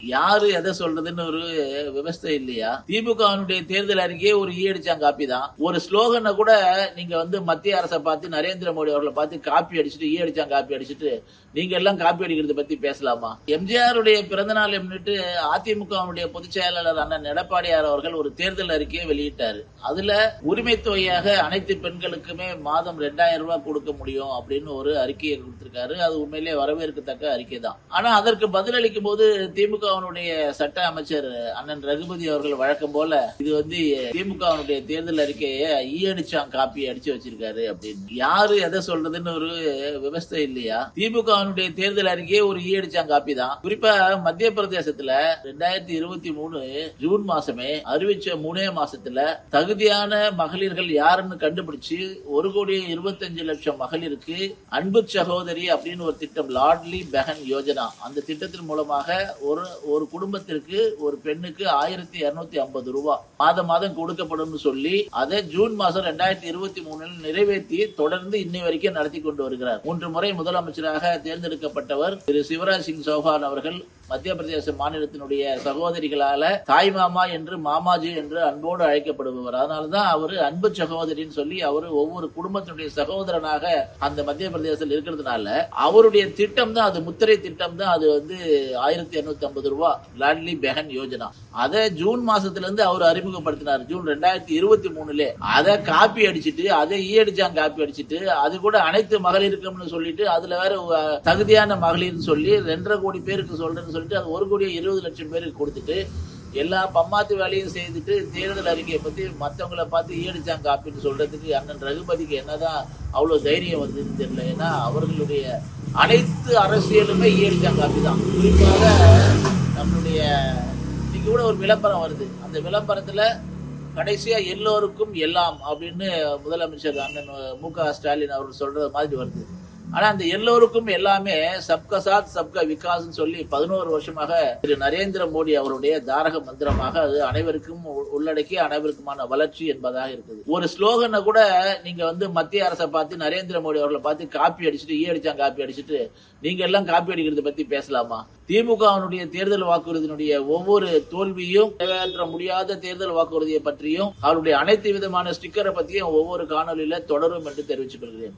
யாரு எதை சொல்றதுன்னு ஒரு விவஸ்தை இல்லையா? திமுகவினுடைய தேர்தல் அறிக்கையே ஒரு ஈயடிச்சான் காப்பி தான். ஒரு ஸ்லோகனை கூட நீங்க மத்திய அரசை பார்த்து நரேந்திர மோடி அவர்களை பார்த்து காப்பி அடிச்சுட்டு ஈயடிச்சான் காப்பி அடிச்சுட்டு நீங்க எல்லாம் காப்பி அடிக்கிறத பத்தி பேசலாமா? எம்ஜிஆருடைய பிறந்த நாள் முன்னிட்டு அதிமுகவுடைய பொதுச் செயலாளர் அண்ணன் எடப்பாடியார் அவர்கள் ஒரு தேர்தல் அறிக்கையை வெளியிட்டாரு. அதுல உரிமை தொகையாக அனைத்து பெண்களுக்குமே மாதம் 2000 ரூபாய் கொடுக்க முடியும் அப்படின்னு ஒரு அறிக்கையை கொடுத்திருக்காரு. அது உண்மையிலே வரவேற்கத்தக்க அறிக்கை தான். ஆனா அதற்கு பதிலளிக்கும் போது திமுகவினுடைய சட்ட அமைச்சர் அண்ணன் ரகுபதி அவர்கள் வழக்கம் போல இது திமுகவினுடைய தேர்தல் அறிக்கையை ஈயடிச்சான் காப்பி அடிச்சு வச்சிருக்காரு அப்படின்னு. யாரு எதை சொல்றதுன்னு ஒரு விவஸ்தை இல்லையா? திமுகவினுடைய தேர்தல் அறிக்கையே ஒரு ஈயடிச்சான் காப்பி தான். குறிப்பா மத்திய பிரதேசத்துல 2023 ஜூன் மாசமே அறிவிச்ச 3 மாசத்துல தகுதியான மகளிர்கள் யாருன்னு கண்டுபிடிச்சு 1,25,00,000 மகளிருக்கு அன்பு சகோதரி அப்படின்னு ஒரு திட்டம், லாட்லி பெஹன் யோஜனா, அந்த திட்டத்தின் மூலமாக ஒரு குடும்பத்திற்கு ஒரு பெண்ணுக்கு 1250 ரூபாய் மாதம் மாதம் கொடுக்கப்படும் சொல்லி அதை ஜூன் மாசம் 2023 நிறைவேற்றி தொடர்ந்து இன்னை வரைக்கும் நடத்தி கொண்டு வருகிறார். 3 முறை முதலமைச்சராக தேர்ந்தெடுக்கப்பட்டவர் திரு சிவராஜ் சிங் சௌஹான் அவர்கள் மத்திய பிரதேச மாநிலத்தினுடைய சகோதரிகளால தாய் மாமா என்று மாமாஜி என்று அன்போடு அழைக்கப்படுபவர். அதனாலதான் அவரு அன்பு சகோதரின்னு சொல்லி அவரு ஒவ்வொரு குடும்பத்தினுடைய சகோதரனாக அந்த மத்திய பிரதேசத்தில் இருக்கிறதுனால அவருடைய திட்டம் தான் அது, முத்திரை திட்டம் தான் அது 1250 ரூபாய் லாட்லி பெஹன் யோஜனா. அதை ஜூன் மாசத்துல இருந்து அவர் அறிமுகப்படுத்தினார். ஜூன் 2023 அதை காப்பி அடிச்சுட்டு அதை ஈயடிச்சாங்க காப்பி அடிச்சுட்டு அது கூட அனைத்து மகளிருக்கும்னு சொல்லிட்டு அதுல வேற தகுதியான மகளிர்னு சொல்லி 2.5 கோடி பேருக்கு சொல்றேன்னு சொல்லிட்டு அது 1,20,00,000 பேருக்கு கொடுத்துட்டு எல்லா பம்மாத்து வேலையும் செய்துட்டு தேர்தல் அறிக்கையை பத்தி மத்தவங்களை பார்த்து ஈயடிச்சாங்க காப்பின்னு சொல்றதுக்கு அண்ணன் ரகுபதிக்கு என்னதான் அவ்வளவு தைரியம் வந்ததுன்னு தெரியல. ஏன்னா அவர்களுடைய அனைத்து அரசியலுமே ஈயடிச்சாங்க காப்பி தான். குறிப்பாக நம்மளுடைய இன்னைக்கு கூட ஒரு விளம்பரம் வருது. அந்த விளம்பரத்துல கடைசியா எல்லோருக்கும் எல்லாம் அப்படின்னு முதலமைச்சர் அண்ணன் மு.க. ஸ்டாலின் அவர் சொல்றது மாதிரி வருது. ஆனா அந்த எல்லோருக்கும் எல்லாமே சப்கா சாத் சப்கா விகாஸ் சொல்லி 11 வருஷமாக திரு நரேந்திர மோடி அவருடைய தாரக மந்திரமாக அது அனைவருக்கும் உள்ளடக்கி அனைவருக்குமான வளர்ச்சி என்பதாக இருக்குது. ஒரு ஸ்லோகனை கூட நீங்க மத்திய அரசை பார்த்து நரேந்திர மோடி அவர்களை பார்த்து காப்பி அடிச்சுட்டு ஈயடிச்சான் காப்பி அடிச்சுட்டு நீங்க எல்லாம் காப்பி அடிக்கிறத பத்தி பேசலாமா? திமுகவினுடைய தேர்தல் வாக்குறுதியினுடைய ஒவ்வொரு தோல்வியும், நிறைவேற்ற முடியாத தேர்தல் வாக்குறுதியை பற்றியும் அவருடைய அனைத்து விதமான ஸ்டிக்கரை பத்தியும் ஒவ்வொரு காணொலியில தொடரும் என்று தெரிவித்துக் கொள்கிறேன்.